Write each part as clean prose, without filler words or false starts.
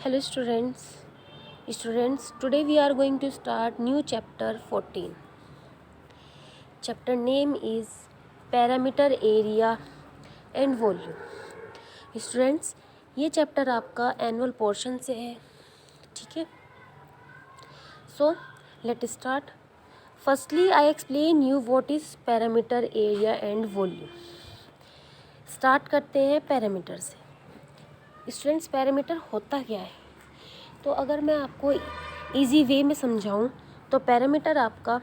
Hello students, today we are going to start new chapter 14. Chapter name is Parameter Area and Volume. Students, ये chapter आपका annual portion से है, ठीक है. So let us start. Firstly, I explain you what is parameter area and volume. Start करते हैं parameter से. Students, parameter होता क्या है? तो अगर मैं आपको इजी वे में समझाऊं तो पैरामीटर आपका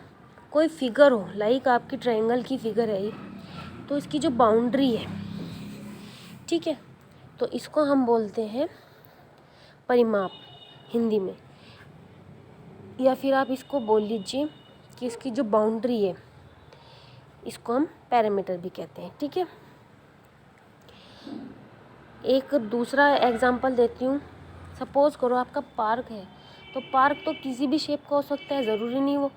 कोई फिगर हो, लाइक आपकी ट्रायंगल की फिगर है ये, तो इसकी जो बाउंड्री है, ठीक है, तो इसको हम बोलते हैं परिमाप हिंदी में, या फिर आप इसको बोल लीजिए कि इसकी जो बाउंड्री है इसको हम पैरामीटर भी कहते हैं, ठीक है. एक दूसरा एग्जांपल देती हूँ. सपोज़ करो आपका पार्क है, तो पार्क तो किसी भी शेप का हो सकता है, ज़रूरी नहीं वो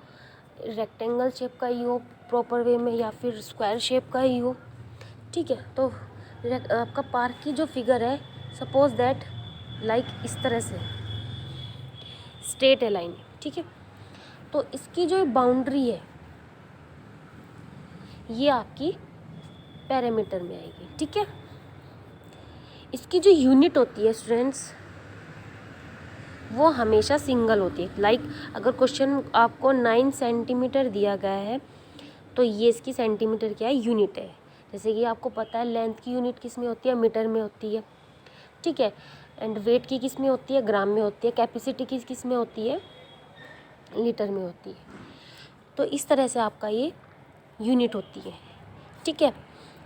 रेक्टेंगल शेप का ही हो प्रॉपर वे में, या फिर स्क्वायर शेप का ही हो, ठीक है. तो आपका पार्क की जो फिगर है, सपोज दैट लाइक इस तरह से स्ट्रेट है लाइन, ठीक है. तो इसकी जो बाउंड्री है ये आपकी पैरामीटर में आएगी, ठीक है. इसकी जो यूनिट होती है स्टूडेंट्स, वो हमेशा सिंगल होती है. लाइक अगर क्वेश्चन आपको 9 सेंटीमीटर दिया गया है तो ये इसकी सेंटीमीटर क्या है, यूनिट है. जैसे कि आपको पता है लेंथ की यूनिट किस में होती है, मीटर में होती है, ठीक है. एंड वेट की किस में होती है, ग्राम में होती है. कैपेसिटी की किस में होती है, लीटर में होती है. तो इस तरह से आपका ये यूनिट होती है, ठीक है.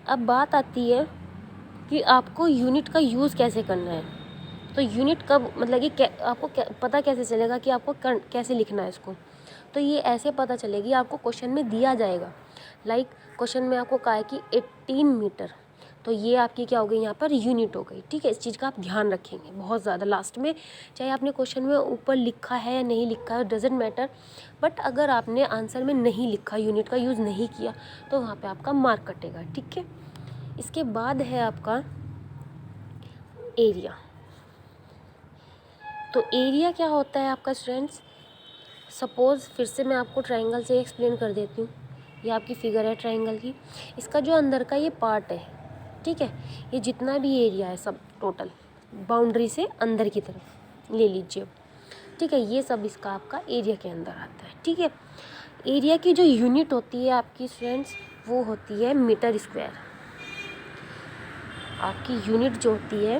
अब बात आती है कि आपको यूनिट का यूज़ कैसे करना है. तो यूनिट कब, मतलब कि आपको पता कैसे चलेगा कि आपको कैसे लिखना है इसको. तो ये ऐसे पता चलेगी, आपको क्वेश्चन में दिया जाएगा. लाइक क्वेश्चन में आपको कहा है कि 18 मीटर, तो ये आपकी क्या हो गई, यहाँ पर यूनिट हो गई, ठीक है. इस चीज़ का आप ध्यान रखेंगे बहुत ज़्यादा लास्ट में, चाहे आपने क्वेश्चन में ऊपर लिखा है या नहीं लिखा है, डजेंट मैटर. बट अगर आपने आंसर में नहीं लिखा, यूनिट का यूज़ नहीं किया, तो वहाँ पर आपका मार्क कटेगा, ठीक है. इसके बाद है आपका एरिया. तो एरिया क्या होता है आपका स्टूडेंट्स, सपोज़ फिर से मैं आपको ट्रायंगल से एक्सप्लेन कर देती हूँ. ये आपकी फिगर है ट्रायंगल की, इसका जो अंदर का ये पार्ट है, ठीक है, ये जितना भी एरिया है सब टोटल बाउंड्री से अंदर की तरफ ले लीजिए, ठीक है. ये सब इसका आपका एरिया के अंदर आता है, ठीक है. एरिया की जो यूनिट होती है आपकी स्टूडेंट्स, वो होती है मीटर स्क्वायर. आपकी यूनिट जो होती है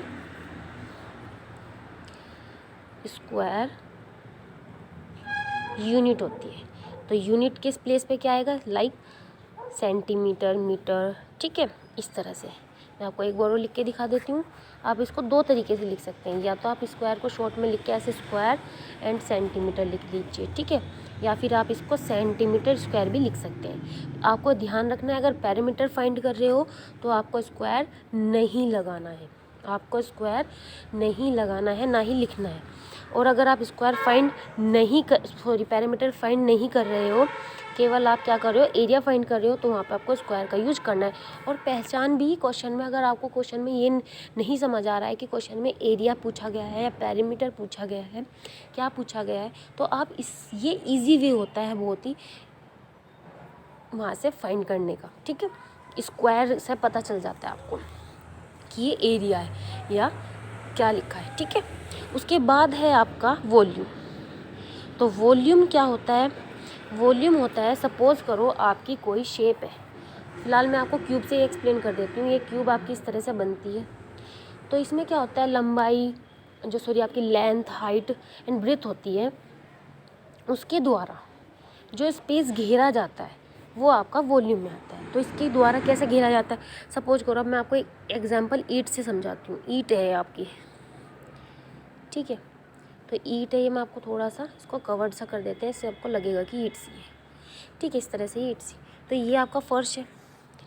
स्क्वायर यूनिट होती है. तो यूनिट किस प्लेस पे क्या आएगा, लाइक सेंटीमीटर, मीटर, ठीक है. इस तरह से मैं आपको एक बार और लिख के दिखा देती हूँ. आप इसको दो तरीके से लिख सकते हैं, या तो आप स्क्वायर को शॉर्ट में लिख के ऐसे स्क्वायर एंड सेंटीमीटर लिख लीजिए, ठीक है, या फिर आप इसको सेंटीमीटर स्क्वायर भी लिख सकते हैं. आपको ध्यान रखना है, अगर पैरामीटर फाइंड कर रहे हो तो आपको स्क्वायर नहीं लगाना है, आपको स्क्वायर नहीं लगाना है, ना ही लिखना है. और अगर आप स्क्वायर फाइंड नहीं कर पैरामीटर फाइंड नहीं कर रहे हो, केवल आप क्या कर रहे हो, एरिया फाइंड कर रहे हो, तो वहाँ पे आपको स्क्वायर का यूज करना है. और पहचान भी क्वेश्चन में, अगर आपको क्वेश्चन में ये नहीं समझ आ रहा है कि क्वेश्चन में एरिया पूछा गया है या पैरामीटर पूछा गया है, क्या पूछा गया है, तो आप ये ईजी वे होता है बहुत ही वहाँ से फाइंड करने का, ठीक है. स्क्वायर से पता चल जाता है आपको कि ये एरिया है या क्या लिखा है, ठीक है. उसके बाद है आपका वॉल्यूम. तो वॉल्यूम क्या होता है, वॉल्यूम होता है, सपोज़ करो आपकी कोई शेप है. फिलहाल मैं आपको क्यूब से एक्सप्लेन कर देती हूँ. ये क्यूब आपकी इस तरह से बनती है. तो इसमें क्या होता है, लंबाई आपकी लेंथ, हाइट एंड ब्रेथ होती है, उसके द्वारा जो स्पेस घेरा जाता है वो आपका वॉल्यूम में आता है. तो इसके द्वारा कैसे घेरा जाता है, सपोज करो, अब मैं आपको एक एग्जांपल ईंट से समझाती हूँ. ईंट है आपकी, ठीक है. तो ईंट है, ये मैं आपको थोड़ा सा इसको कवर्ड सा कर देते हैं, इससे आपको लगेगा कि ईंट सी है, ठीक है. इस तरह से ईंट सी. तो ये आपका फर्श है,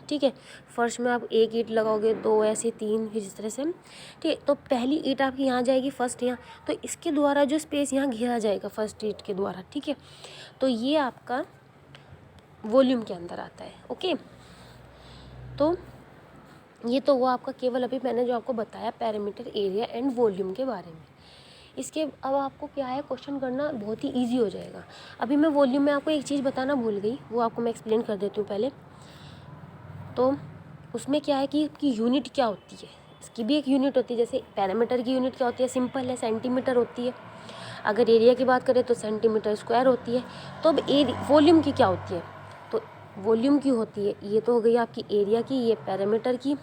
ठीक है. फर्श में आप एक ईंट लगाओगे, दो, ऐसे तीन, फिर इस तरह से, ठीक है. तो पहली ईंट आपकी यहाँ जाएगी, फर्स्ट यहाँ, तो इसके द्वारा जो स्पेस यहाँ घेरा जाएगा फर्स्ट ईंट के द्वारा, ठीक है. तो ये आपका वॉल्यूम के अंदर आता है, ओके. तो ये तो वो आपका केवल अभी मैंने जो आपको बताया पैरामीटर, एरिया एंड वॉल्यूम के बारे में. इसके अब आपको क्या है, क्वेश्चन करना बहुत ही ईजी हो जाएगा। अभी मैं वॉल्यूम में आपको एक चीज़ बताना भूल गई, वो आपको मैं एक्सप्लेन कर देती हूँ पहले। तो उसमें क्या है कि यूनिट क्या होती है, इसकी भी एक यूनिट होती है। जैसे पैरामीटर की यूनिट क्या होती है, सिंपल है, सेंटीमीटर होती है। अगर एरिया की बात करें तो सेंटीमीटर स्क्वायर होती है। तो अब वॉल्यूम की क्या होती है, तो वॉल्यूम की होती है, ये तो हो गई आपकी एरिया की, ये पैरामीटर की।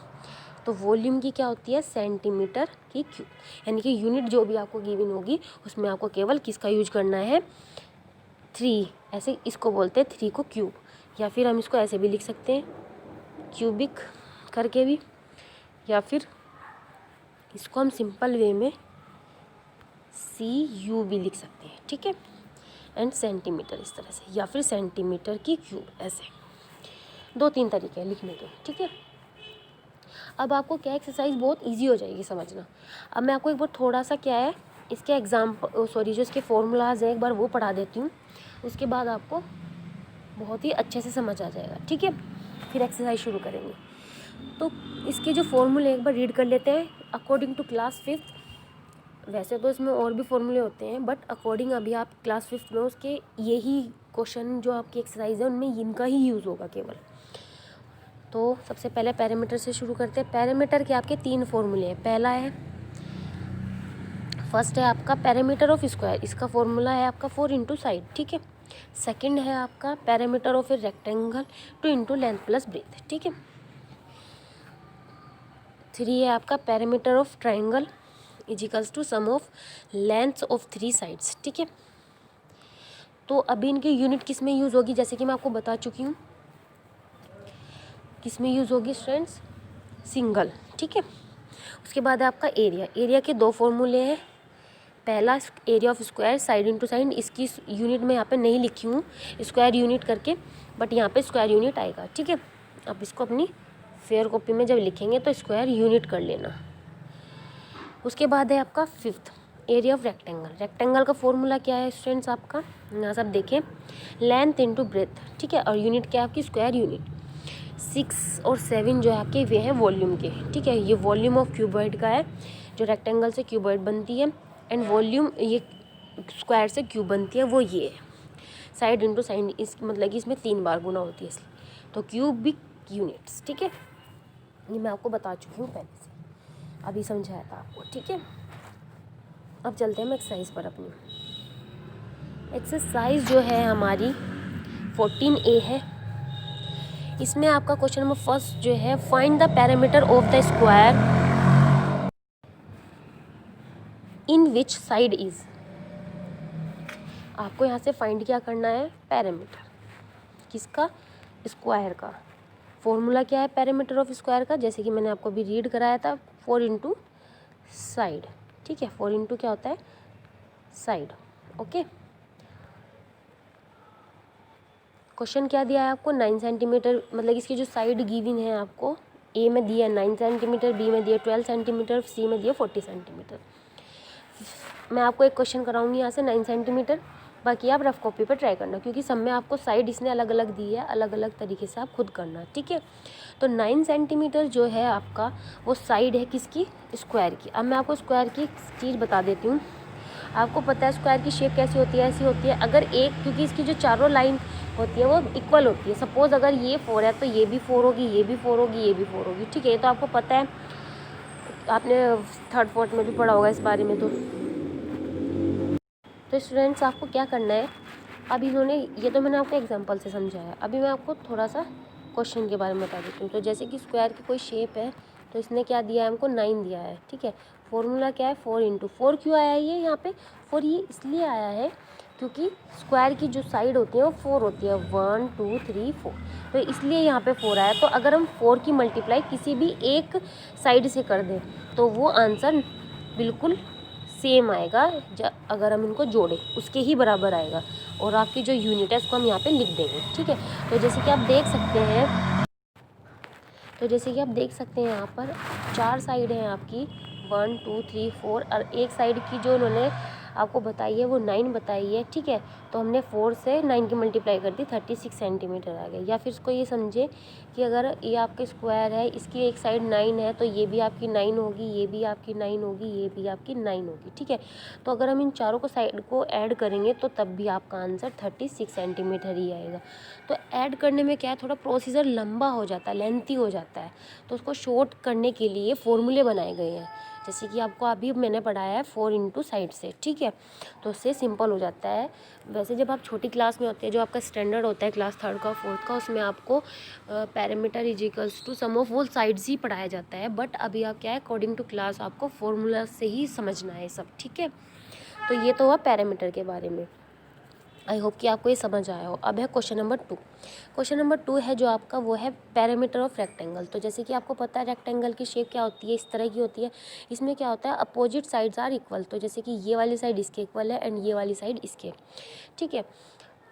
तो वॉल्यूम की क्या होती है, सेंटीमीटर की क्यूब। यानी कि यूनिट जो भी आपको गिवन होगी उसमें आपको केवल किसका यूज करना है, 3। ऐसे इसको बोलते हैं 3 को क्यूब, या फिर हम इसको ऐसे भी लिख सकते हैं क्यूबिक करके भी, या फिर इसको हम सिंपल वे में CU भी लिख सकते हैं, ठीक है। एंड सेंटीमीटर इस तरह से, या फिर सेंटीमीटर की क्यूब, ऐसे 2-3 तरीके हैं लिखने के, ठीक है। अब आपको क्या एक्सरसाइज बहुत इजी हो जाएगी समझना। अब मैं आपको एक बार थोड़ा सा क्या है इसके जो इसके फॉर्मूलाज हैं एक बार वो पढ़ा देती हूँ, उसके बाद आपको बहुत ही अच्छे से समझ आ जाएगा, ठीक है। फिर एक्सरसाइज शुरू करेंगे। तो इसके जो फॉर्मूले एक बार रीड कर लेते हैं अकॉर्डिंग टू क्लास 5th। वैसे तो इसमें और भी फॉर्मूले होते हैं, बट अकॉर्डिंग अभी आप क्लास 5th में उसके यही क्वेश्चन जो आपकी एक्सरसाइज है उनमें इनका ही यूज़ होगा केवल। तो सबसे पहले पैरामीटर से शुरू करते हैं। पैरामीटर के आपके 3 फॉर्मूले हैं। पहला है, फर्स्ट है आपका पैरामीटर ऑफ स्क्वायर, इसका फॉर्मूला है आपका 4 इंटू साइड, ठीक है। सेकंड है आपका perimeter of a rectangle 2 into length plus breadth, ठीक है। 3 है आपका perimeter of triangle equals to sum of lengths of 3 sides, ठीक है। तो अभी इनकी यूनिट किस में यूज़ होगी, जैसे कि मैं आपको बता चुकी हूँ किस में यूज़ होगी स्टूडेंट्स, सिंगल, ठीक है। उसके बाद है आपका एरिया। एरिया के 2 फॉर्मूले हैं। पहला area of square side into side, इसकी यूनिट में यहाँ पे नहीं लिखी हूँ स्क्वायर यूनिट करके, बट यहाँ पे स्क्वायर यूनिट आएगा, ठीक है। अब इसको अपनी फेयर कॉपी में जब लिखेंगे तो स्क्वायर यूनिट कर लेना। उसके बाद है आपका 5th area of rectangle. Rectangle का फॉर्मूला क्या है स्टूडेंट्स आपका, यहाँ सब देखें, लेंथ इंटू ब्रेथ, ठीक है। और यूनिट क्या है आपकी, स्क्वायर यूनिट। 6 और 7 जो है आपके वे हैं वॉल्यूम के, ठीक है। ये वॉल्यूम ऑफ क्यूबॉइड का है, जो रेक्टेंगल से क्यूबॉइड बनती है, एंड वॉल्यूम ये स्क्वायर से क्यूब बनती है, वो ये है। साइड इंटू साइड, इस मतलब कि इसमें 3 बार गुना होती है इसलिए। तो क्यूबिक यूनिट्स, ठीक है। ये मैं आपको बता चुकी हूँ पहले से, अभी समझाया था आपको, ठीक है। अब चलते हैं हम एक्सरसाइज पर अपनी। एक्सरसाइज जो है हमारी 14A है। इसमें आपका क्वेश्चन नंबर फर्स्ट जो है, find the perimeter of the square in which side is. आपको यहाँ से फाइंड क्या करना है, पैरामीटर किसका, स्क्वायर का। फॉर्मूला क्या है पैरामीटर ऑफ स्क्वायर का, जैसे कि मैंने आपको अभी रीड कराया था, 4 इंटू साइड, ठीक है। 4 इंटू क्या होता है, साइड, ओके। क्वेश्चन क्या दिया है आपको, 9 सेंटीमीटर, मतलब इसकी जो साइड गिवन है आपको, ए में दिया 9 सेंटीमीटर, बी में दिया 12 सेंटीमीटर, सी में दिया 40 सेंटीमीटर। मैं आपको एक क्वेश्चन कराऊंगी यहाँ से 9 सेंटीमीटर, बाकी आप रफ कॉपी पर ट्राई करना, क्योंकि सब में आपको साइड इसने अलग अलग दी है, अलग अलग तरीके से आप खुद करना, ठीक है। तो 9 सेंटीमीटर जो है आपका, वो साइड है किसकी, स्क्वायर की। अब मैं आपको स्क्वायर की चीज़ बता देती हूँ। आपको पता है स्क्वायर की शेप कैसी होती है, ऐसी होती है। अगर एक, क्योंकि इसकी जो चारों लाइन होती है वो इक्वल होती है। सपोज़ अगर ये 4 है तो ये भी 4 होगी, ये भी 4 होगी, ये भी 4 होगी, ठीक है। ये तो आपको पता है, आपने 3rd 4th में भी पढ़ा होगा इस बारे में। तो स्टूडेंट्स आपको क्या करना है, अब इन्होंने, ये तो मैंने आपको एग्जांपल से समझाया, अभी मैं आपको थोड़ा सा क्वेश्चन के बारे में बता देती हूँ। तो जैसे कि स्क्वायर की कोई शेप है, तो इसने क्या दिया है हमको, 9 दिया है, ठीक है। फॉर्मूला क्या है, 4 इंटू 4। क्यों आया है ये यहाँ पे 4, ये इसलिए आया है क्योंकि स्क्वायर की जो साइड होती है वो 4 होती है, 1 2 3 4, तो इसलिए यहाँ पे 4 आया। तो अगर हम 4 की मल्टीप्लाई किसी भी एक साइड से कर दें तो वो आंसर बिल्कुल सेम आएगा, अगर हम इनको जोड़ें उसके ही बराबर आएगा, और आपकी जो यूनिट है उसको हम यहाँ पे लिख देंगे, ठीक है। तो जैसे कि आप देख सकते हैं, यहाँ पर 4 साइड हैं आपकी, 1 2 3 4, और एक साइड की जो उन्होंने आपको बताइए वो 9 बताई है, ठीक है। तो हमने 4 से 9 की मल्टीप्लाई कर दी, 36 सेंटीमीटर आ गया। या फिर इसको ये समझे कि अगर ये आपके स्क्वायर है, इसकी एक साइड 9 है, तो ये भी आपकी 9 होगी, ये भी आपकी 9 होगी, ये भी आपकी 9 होगी, ठीक है। तो अगर हम इन चारों को साइड को ऐड करेंगे तो तब भी आपका आंसर 36 सेंटीमीटर ही आएगा। तो ऐड करने में क्या है, थोड़ा प्रोसीजर लंबा हो जाता है, लेंथी हो जाता है, तो उसको शॉर्ट करने के लिए फॉर्मूले बनाए गए हैं। जैसे कि आपको अभी मैंने पढ़ाया है 4 इंटू साइड से, ठीक है, तो उससे सिंपल हो जाता है। वैसे जब आप छोटी क्लास में होते हैं, जो आपका स्टैंडर्ड होता है क्लास 3rd का 4th का, उसमें आपको parameter is equals to sum of all sides ही पढ़ाया जाता है। बट अभी आप क्या है, अकॉर्डिंग टू क्लास आपको फॉर्मूला से ही समझना है सब, ठीक है। तो ये तो हुआ पैरामीटर के बारे में। आई होप कि आपको ये समझ आया हो। अब है क्वेश्चन नंबर 2। क्वेश्चन नंबर 2 है जो आपका, वो है पैरामीटर ऑफ रेक्टेंगल। तो जैसे कि आपको पता है रेक्टेंगल की शेप क्या होती है, इस तरह की होती है। इसमें क्या होता है, अपोजिट साइड्स आर इक्वल। तो जैसे कि ये वाली साइड इसके इक्वल है एंड ये वाली साइड इसके, ठीक है।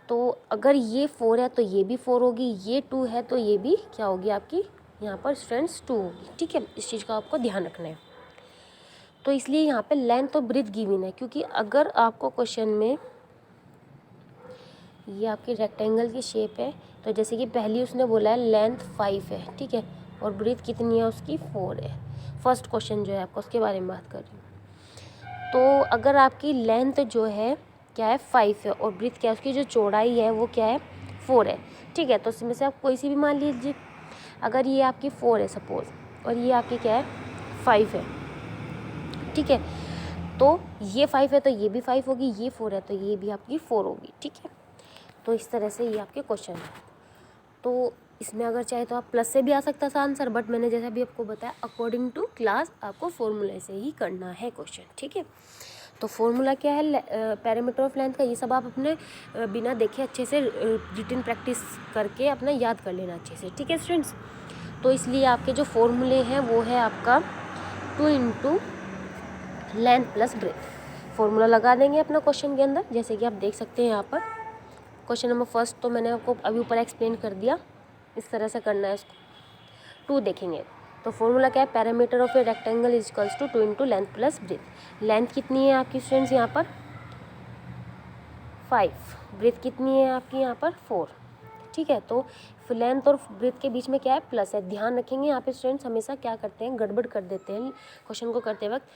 तो अगर ये 4 है तो ये भी 4 होगी, ये 2 है तो ये भी क्या होगी आपकी, यहाँ पर स्टूडेंट्स 2 होगी, ठीक है। इस चीज़ का आपको ध्यान रखना है। तो इसलिए यहाँ पे लेंथ और ब्रेथ गिवन है, क्योंकि अगर आपको क्वेश्चन में ये आपकी रेक्टेंगल की शेप है, तो जैसे कि पहली उसने बोला है लेंथ 5 है, ठीक है, और ब्रेथ कितनी है उसकी 4 है। फर्स्ट क्वेश्चन जो है आपको उसके बारे में बात कर रही हूँ। तो अगर आपकी लेंथ जो है क्या है 5 है और ब्रेथ क्या है, उसकी जो चौड़ाई है वो क्या है 4 है, ठीक है। तो इसमें से आप कोई सी भी मान लीजिए। अगर ये आपकी 4 है सपोज, और ये आपकी क्या है 5 है, ठीक है, तो ये 5 है तो ये भी 5 होगी, ये 4 है तो ये भी आपकी 4 होगी, ठीक है। तो इस तरह से ये आपके क्वेश्चन है। तो इसमें अगर चाहे तो आप प्लस से भी आ सकता था आंसर, बट मैंने जैसा भी आपको बताया अकॉर्डिंग टू क्लास आपको फॉर्मूले से ही करना है क्वेश्चन, ठीक है। तो फॉर्मूला क्या है पैरामीटर ऑफ लेंथ का, ये सब आप अपने बिना देखे अच्छे से रिटन प्रैक्टिस करके अपना याद कर लेना अच्छे से, ठीक है स्टूडेंट्स। तो इसलिए आपके जो फॉर्मूले हैं वो है आपका 2 into length plus breath. Formula लगा देंगे अपना क्वेश्चन के अंदर, जैसे कि आप देख सकते हैं यहाँ पर। क्वेश्चन नंबर फर्स्ट तो मैंने आपको अभी ऊपर एक्सप्लेन कर दिया, इस तरह से करना है इसको। 2 देखेंगे तो फॉर्मूला क्या है, perimeter of a rectangle is equals to 2 into length plus breadth. Length कितनी है आपकी स्टूडेंट्स यहाँ पर 5, ब्रेथ कितनी है आपकी यहाँ पर 4, ठीक है। तो लेंथ और ब्रेथ के बीच में क्या है प्लस है। ध्यान रखेंगे यहाँ पे स्टूडेंट्स हमेशा क्या करते हैं, गड़बड़ कर देते हैं क्वेश्चन को करते वक्त,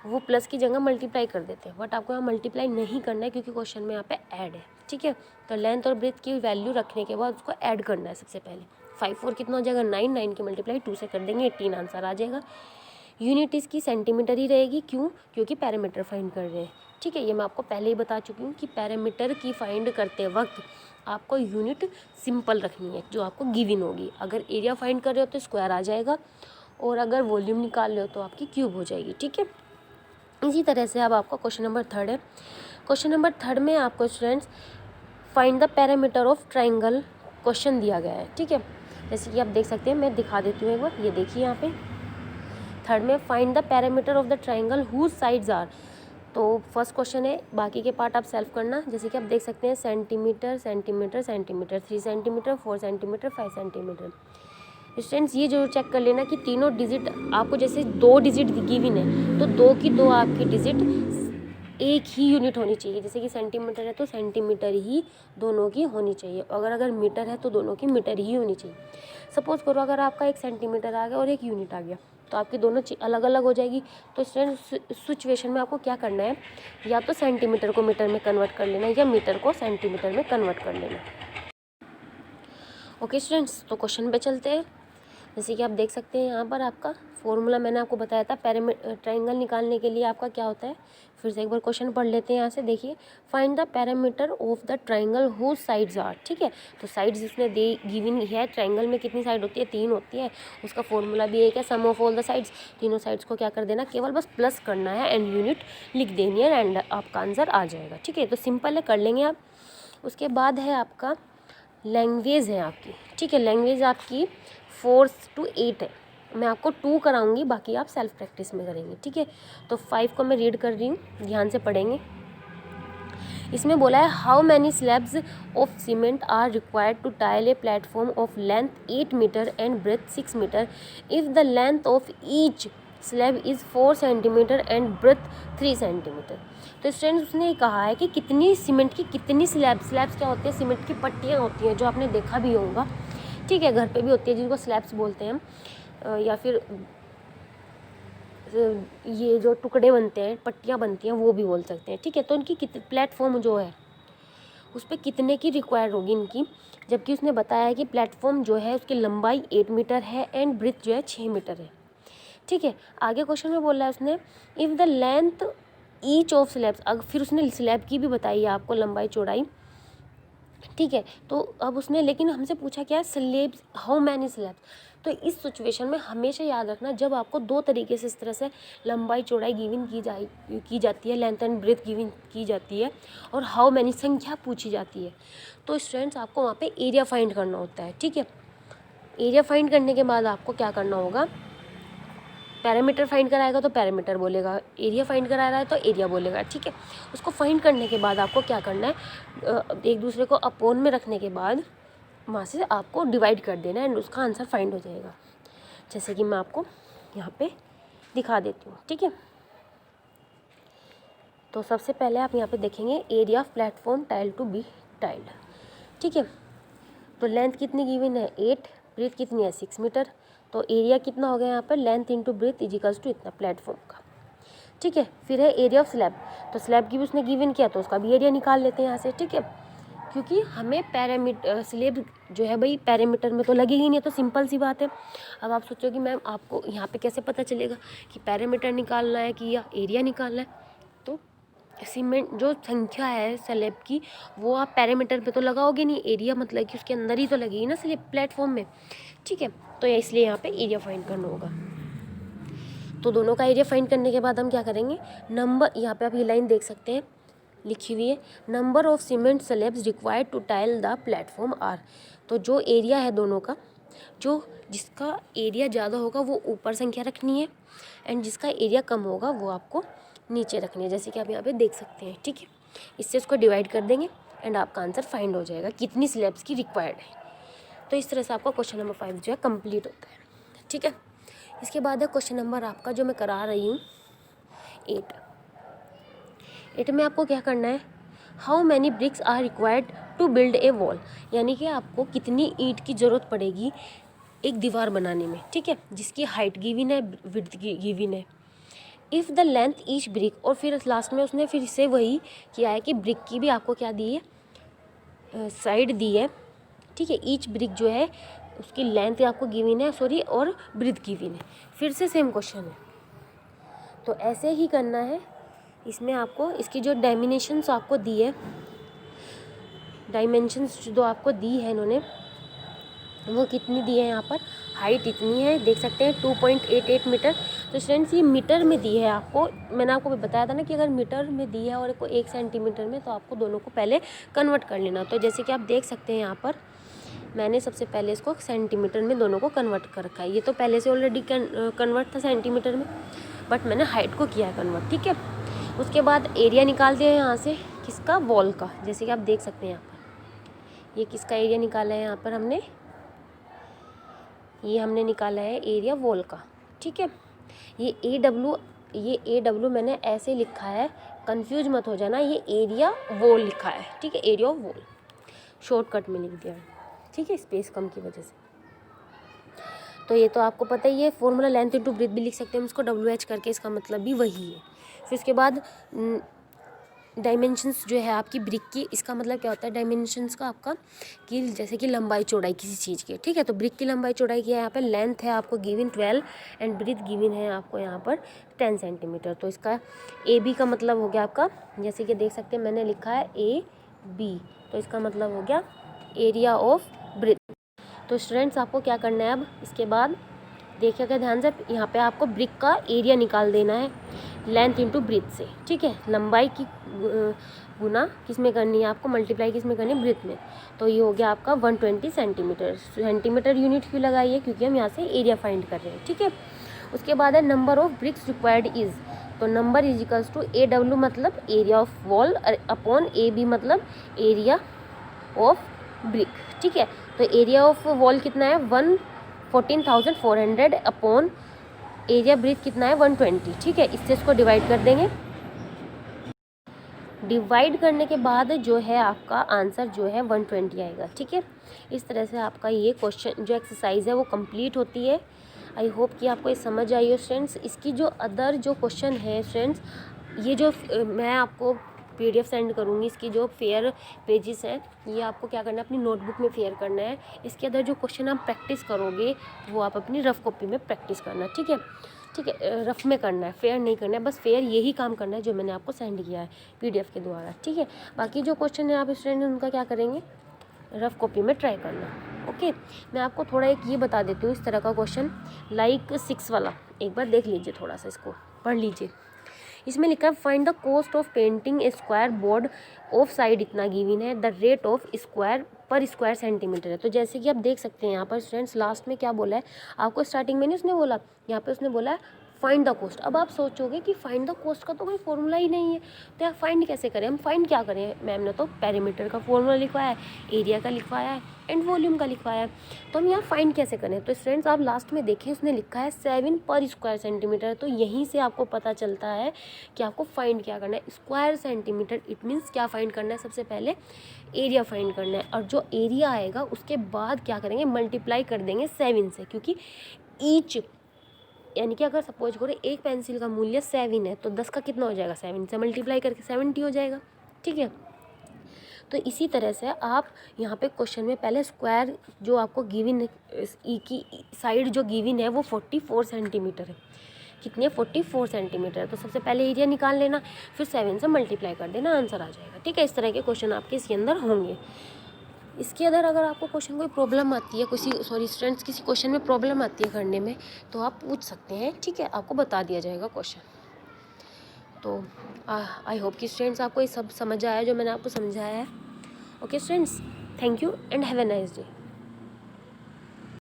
वो प्लस की जगह मल्टीप्लाई कर देते हैं। बट आपको यहाँ मल्टीप्लाई नहीं करना है क्योंकि क्वेश्चन में यहाँ पे ऐड है, ठीक है। तो लेंथ और ब्रेथ की वैल्यू रखने के बाद उसको ऐड करना है सबसे पहले। 5 4 कितना हो जाएगा 9, 9 की मल्टीप्लाई 2 से कर देंगे 18 आंसर आ जाएगा। यूनिट इसकी सेंटीमीटर ही रहेगी, क्यों, क्योंकि पैरामीटर फाइंड कर रहे हैं, ठीक है। ये मैं आपको पहले ही बता चुकी हूँ कि पैरामीटर की फाइंड करते वक्त आपको यूनिट सिंपल रखनी है जो आपको गिवन होगी। अगर एरिया फाइंड कर रहे हो तो स्क्वायर आ जाएगा, और अगर वॉल्यूम निकाल रहे हो तो आपकी क्यूब हो जाएगी, ठीक है। इसी तरह से अब आपका क्वेश्चन नंबर 3 है। क्वेश्चन नंबर 3 में आपको students find the perimeter of triangle question दिया गया है, ठीक है। जैसे कि आप देख सकते हैं, मैं दिखा देती हूँ एक बार, ये देखिए यहाँ पे 3rd में find the perimeter of the triangle whose sides are. तो फर्स्ट क्वेश्चन है, बाकी के पार्ट आप सेल्फ करना। जैसे कि आप देख सकते हैं centimetre centimetre centimetre, 3 centimetre 4 centimetre 5 centimetre. Students ये जरूर चेक कर लेना कि तीनों डिजिट आपको, जैसे 2 डिजिट गिवन है तो 2 की 2 आपकी डिजिट एक ही यूनिट होनी चाहिए। जैसे कि सेंटीमीटर है तो सेंटीमीटर ही दोनों की होनी चाहिए, अगर मीटर है तो दोनों की मीटर ही होनी चाहिए। सपोज करो अगर आपका 1 सेंटीमीटर आ गया और 1 यूनिट आ गया तो आपकी दोनों अलग अलग हो जाएगी। तो स्टूडेंट सिचुएशन में आपको क्या करना है, या तो सेंटीमीटर को मीटर में कन्वर्ट कर लेना या मीटर को सेंटीमीटर में कन्वर्ट कर लेना। ओके स्टूडेंट्स, तो क्वेश्चन पे चलते हैं। जैसे कि आप देख सकते हैं यहाँ पर आपका फॉर्मूला मैंने आपको बताया था ट्राइंगल निकालने के लिए आपका क्या होता है। फिर से एक बार क्वेश्चन पढ़ लेते हैं। यहाँ से देखिए, find the perimeter of the triangle whose sides are, ठीक है। तो साइड्स इसने दे गिवन है, ट्राइंगल में कितनी साइड होती है 3 होती है, उसका फॉर्मूला भी एक है सम ऑफ ऑल द साइड्स। तीनों साइड्स को क्या कर देना, केवल बस प्लस करना है एंड यूनिट लिख देनी है एंड आपका आंसर आ जाएगा, ठीक है। तो सिंपल है, कर लेंगे आप। उसके बाद है आपका लैंग्वेज है आपकी, ठीक है। लैंग्वेज आपकी 4 to 8 है, मैं आपको 2 कराऊंगी, बाकी आप सेल्फ प्रैक्टिस में करेंगे, ठीक है। तो 5 को मैं रीड कर रही हूँ, ध्यान से पढ़ेंगे। इसमें बोला है how many slabs of cement are required to tile a platform of length 8 metre and breadth 6 metre if the length of each slab is 4 centimetre and breadth 3 centimetre. तो स्टूडेंट्स उसने कहा है कि कितनी सीमेंट की कितनी स्लैब्स क्या होती है, सीमेंट की पट्टियाँ होती हैं जो आपने देखा भी होगा, ठीक है, घर पे भी होती है जिनको स्लैब्स बोलते हैं हम, या फिर ये जो टुकड़े बनते हैं, पट्टियाँ बनती हैं, वो भी बोल सकते हैं, ठीक है। तो उनकी प्लेटफॉर्म जो है उस पर कितने की रिक्वायर होगी इनकी, जबकि उसने बताया है कि प्लेटफॉर्म जो है उसकी लंबाई 8 मीटर है एंड ब्रेथ जो है 6 मीटर है, ठीक है। आगे क्वेश्चन में बोला है उसने if the length each of slabs, अगर फिर उसने स्लैब की भी बताई है आपको लंबाई चौड़ाई, ठीक है। तो अब उसने लेकिन हमसे पूछा क्या है, स्लैब्स हाउ मैनी स्लैब्स। तो इस सिचुएशन में हमेशा याद रखना जब आपको दो तरीके से इस तरह से लंबाई चौड़ाई गिवन की जाती है, लेंथ एंड ब्रेथ गिवन की जाती है और हाउ मैनी संख्या पूछी जाती है, तो स्टूडेंट्स आपको वहाँ पे एरिया फाइंड करना होता है, ठीक है। एरिया फाइंड करने के बाद आपको क्या करना होगा, पैरामीटर फाइंड कराएगा तो पैरामीटर बोलेगा, एरिया फाइंड करा रहा है तो एरिया बोलेगा, ठीक है। उसको फाइंड करने के बाद आपको क्या करना है, एक दूसरे को अपोन में रखने के बाद वहाँ से आपको डिवाइड कर देना है एंड उसका आंसर फाइंड हो जाएगा। जैसे कि मैं आपको यहाँ पे दिखा देती हूँ, ठीक है। तो सबसे पहले आप यहाँ पे देखेंगे area of platform tile to be tiled, ठीक है। तो लेंथ कितनी गिवन है 8, ब्रेथ कितनी है 6 मीटर, तो एरिया कितना हो गया यहाँ पर, length into breadth equals to इतना प्लेटफॉर्म का, ठीक है। फिर है एरिया ऑफ स्लैब, तो स्लैब की भी उसने गिवन किया तो उसका भी एरिया निकाल लेते हैं यहाँ से, ठीक है। क्योंकि हमें स्लैब जो है भाई पैरामीटर में तो लगेगी नहीं, तो सिंपल सी बात है। अब आप सोचोगे मैम आपको यहाँ पे कैसे पता चलेगा कि पैरामीटर निकालना है कि या एरिया निकालना है, तो सीमेंट जो संख्या है स्लैब की वो आप पैरामीटर पे तो लगाओगे नहीं, एरिया मतलब कि उसके अंदर ही तो लगेगी ना स्लैब प्लेटफॉर्म में, ठीक है। तो इसलिए यहाँ पे एरिया फाइंड करना होगा। तो दोनों का एरिया फाइंड करने के बाद हम क्या करेंगे, नंबर, यहाँ पे आप ये लाइन देख सकते हैं लिखी हुई है, number of cement slabs required to tile the platform are. तो जो एरिया है दोनों का, जो जिसका एरिया ज़्यादा होगा वो ऊपर संख्या रखनी है एंड जिसका एरिया कम होगा वो आपको नीचे रखनी है, जैसे कि आप यहाँ पे देख सकते हैं, ठीक है। इससे उसको डिवाइड कर देंगे एंड आपका आंसर फाइंड हो जाएगा कितनी स्लैब्स की रिक्वायर्ड है। तो इस तरह से आपका क्वेश्चन नंबर 5 जो है कंप्लीट होता है, ठीक है। इसके बाद है क्वेश्चन नंबर आपका जो मैं करा रही हूँ 8 में आपको क्या करना है, how many bricks are required to build a wall, यानी कि आपको कितनी ईंट की ज़रूरत पड़ेगी एक दीवार बनाने में, ठीक है, जिसकी हाइट गिवन है, विड्थ गिवन है। If the length each brick, और फिर लास्ट में उसने फिर से वही किया है कि ब्रिक की भी आपको क्या दी है, साइड दी है, ठीक है। ईच ब्रिक जो है उसकी लेंथ आपको गिवन है, सॉरी, और ब्रेथ गिवन है, फिर से सेम क्वेश्चन है। तो ऐसे ही करना है, इसमें आपको इसकी जो डायमेंशंस आपको दी है, डायमेंशंस जो आपको दी है इन्होंने वो कितनी दी है, यहाँ पर हाइट इतनी है, देख सकते हैं 2.88 मीटर। तो स्टूडेंट्स ये मीटर में दी है आपको, मैंने आपको बताया था ना कि अगर मीटर में दी है और को 1 सेंटीमीटर में, तो आपको दोनों को पहले कन्वर्ट कर लेना। तो जैसे कि आप देख सकते हैं यहाँ पर मैंने सबसे पहले इसको सेंटीमीटर में दोनों को कन्वर्ट कर रखा है, ये तो पहले से ऑलरेडी कन्वर्ट था सेंटीमीटर में, बट मैंने हाइट को किया है कन्वर्ट, ठीक है। उसके बाद एरिया निकाल दिया है यहाँ से किसका, वॉल का, जैसे कि आप देख सकते हैं यहाँ पर ये किसका एरिया निकाला है, यहाँ पर हमने निकाला है एरिया वॉल का, ठीक है। ये ए डब्ल्यू मैंने ऐसे लिखा है, कंफ्यूज मत हो जाना, ये एरिया वॉल लिखा है, ठीक है, एरिया ऑफ वॉल शॉर्टकट में लिख दिया है, ठीक है, स्पेस कम की वजह से। तो ये तो आपको पता ही है, फॉर्मूला लेंथ इंटू ब्रेथ भी लिख सकते हैं इसको WH करके, इसका मतलब भी वही है। फिर उसके बाद डायमेंशंस जो है आपकी ब्रिक की, इसका मतलब क्या होता है डायमेंशंस का आपका, कि जैसे कि लंबाई चौड़ाई किसी चीज़ की, ठीक है। तो ब्रिक की लंबाई चौड़ाई की है यहाँ पर, लेंथ है आपको गिवन 12 एंड ब्रेथ गिवन है आपको यहाँ पर 10 सेंटीमीटर। तो इसका AB का मतलब हो गया आपका, जैसे कि देख सकते हैं मैंने लिखा है AB, तो इसका मतलब हो गया एरिया ऑफ ब्रेथ। तो स्टूडेंट्स आपको क्या करना है, अब इसके बाद देखिएगा ध्यान से, यहाँ पे आपको ब्रिक का एरिया निकाल देना है लेंथ इंटू ब्रेथ से, ठीक है। लंबाई की गुना किस में करनी है आपको, मल्टीप्लाई किस में करनी है, ब्रेथ में। तो ये हो गया आपका 120 सेंटीमीटर। सेंटीमीटर यूनिट क्यों लगाइए, क्योंकि हम यहाँ से एरिया फाइंड कर रहे हैं, ठीक है। उसके बाद है number of bricks required is, तो number is equals to AW मतलब area of wall upon AB मतलब एरिया ऑफ ब्रिक, ठीक है। तो एरिया ऑफ वॉल कितना है 114,400 अपॉन एरिया ब्रीथ कितना है 120, ठीक है। इससे इसको डिवाइड कर देंगे। डिवाइड करने के बाद जो है आपका आंसर जो है 120 आएगा, ठीक है। इस तरह से आपका ये क्वेश्चन जो एक्सरसाइज है वो कंप्लीट होती है। आई होप कि आपको ये समझ आई हो फ्रेंड्स। इसकी जो अदर जो क्वेश्चन है फ्रेंड्स, ये जो मैं आपको PDF सेंड करूँगी, इसकी जो फेयर पेजेस हैं ये आपको क्या करना है अपनी नोटबुक में फेयर करना है। इसके अंदर जो क्वेश्चन आप प्रैक्टिस करोगे वो आप अपनी रफ कॉपी में प्रैक्टिस करना, ठीक है। ठीक है, रफ में करना है, फेयर नहीं करना है, बस फेयर यही काम करना है जो मैंने आपको सेंड किया है PDF के द्वारा, ठीक है। बाकी जो क्वेश्चन है आप स्टूडेंट उनका क्या करेंगे, रफ कॉपी में ट्राई करना। ओके, मैं आपको थोड़ा एक ये बता देती हूँ इस तरह का क्वेश्चन, लाइक 6 वाला, एक बार देख लीजिए, थोड़ा सा इसको पढ़ लीजिए। इसमें लिखा है find the cost of painting A square board of side इतना गिवन है, द रेट ऑफ स्क्वायर पर स्क्वायर सेंटीमीटर है। तो जैसे कि आप देख सकते हैं यहाँ पर स्टूडेंट्स लास्ट में क्या बोला है आपको, स्टार्टिंग में नहीं उसने बोला, यहाँ पे उसने बोला है फाइंड द कॉस्ट। अब आप सोचोगे कि फाइंड द कॉस्ट का तो कोई फॉर्मूला ही नहीं है, तो यार फाइंड कैसे करें, हम फाइंड क्या करें, मैम ने तो पेरीमीटर का फॉर्मूला लिखवाया है, एरिया का लिखवाया है एंड वॉल्यूम का लिखवाया है, तो हम यहाँ फाइंड कैसे करें। तो स्टूडेंट्स आप लास्ट में देखें उसने लिखा है 7 पर स्क्वायर सेंटीमीटर, तो यहीं से आपको पता चलता है कि आपको फाइंड क्या करना है, स्क्वायर सेंटीमीटर। इट मीन्स क्या फाइंड करना है, सबसे पहले एरिया फाइंड करना है, और जो एरिया आएगा उसके बाद क्या करेंगे, मल्टीप्लाई कर देंगे 7 से, क्योंकि ईच यानी कि अगर सपोज करो एक पेंसिल का मूल्य 7 है तो 10 का कितना हो जाएगा, 7 से मल्टीप्लाई करके 70 हो जाएगा, ठीक है। तो इसी तरह से आप यहाँ पे क्वेश्चन में पहले स्क्वायर जो आपको गिवन ई की साइड जो गिवन है वो 44 सेंटीमीटर है, कितनी है 44 सेंटीमीटर है, तो सबसे पहले एरिया निकाल लेना, फिर 7 से मल्टीप्लाई कर देना, आंसर आ जाएगा, ठीक है। इस तरह के क्वेश्चन आपके इसके अंदर होंगे। इसके अंदर अगर आपको क्वेश्चन कोई प्रॉब्लम आती है, स्टूडेंट्स किसी क्वेश्चन में प्रॉब्लम आती है करने में, तो आप पूछ सकते हैं, ठीक है, आपको बता दिया जाएगा क्वेश्चन। तो आई होप कि स्टूडेंट्स आपको ये सब समझ आया जो मैंने आपको समझाया है। Okay students, thank you and have a nice day.